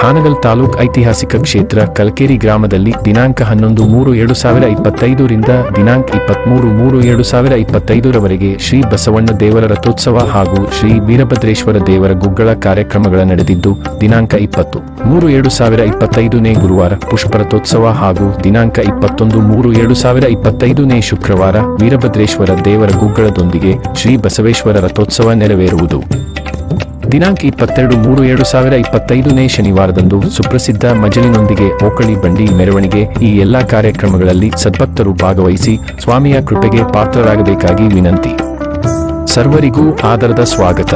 ಹಾನಗಲ್ ತಾಲೂಕ್ ಐತಿಹಾಸಿಕ ಕ್ಷೇತ್ರ ಕಲ್ಕೇರಿ ಗ್ರಾಮದಲ್ಲಿ ದಿನಾಂಕ 11-3-2025 ರಿಂದ ದಿನಾಂಕ 23-3-2025 ರವರೆಗೆ ಶ್ರೀ ಬಸವಣ್ಣ ದೇವರ ರಥೋತ್ಸವ ಹಾಗೂ ಶ್ರೀ ವೀರಭದ್ರೇಶ್ವರ ದೇವರ ಗುಗ್ಗಳ ಕಾರ್ಯಕ್ರಮಗಳ ನಡೆದಿದ್ದು, ದಿನಾಂಕ 20-3-2025 ಗುರುವಾರ ಪುಷ್ಪರಥೋತ್ಸವ ಹಾಗೂ ದಿನಾಂಕ 21-3-2025 ಶುಕ್ರವಾರ ವೀರಭದ್ರೇಶ್ವರ ದೇವರ ಗುಗ್ಗಳದೊಂದಿಗೆ ಶ್ರೀ ಬಸವೇಶ್ವರ ರಥೋತ್ಸವ ನೆರವೇರುವುದು. ದಿನಾಂಕ 22-3-2025 ಶನಿವಾರದಂದು ಸುಪ್ರಸಿದ್ಧ ಮಜಲಿನೊಂದಿಗೆ ಓಕಳಿ ಬಂಡಿ ಮೆರವಣಿಗೆ. ಈ ಎಲ್ಲಾ ಕಾರ್ಯಕ್ರಮಗಳಲ್ಲಿ ಸದ್ಭಕ್ತರು ಭಾಗವಹಿಸಿ ಸ್ವಾಮಿಯ ಕೃಪೆಗೆ ಪಾತ್ರರಾಗಬೇಕಾಗಿ ವಿನಂತಿ. ಸರ್ವರಿಗೂ ಆದರದ ಸ್ವಾಗತ.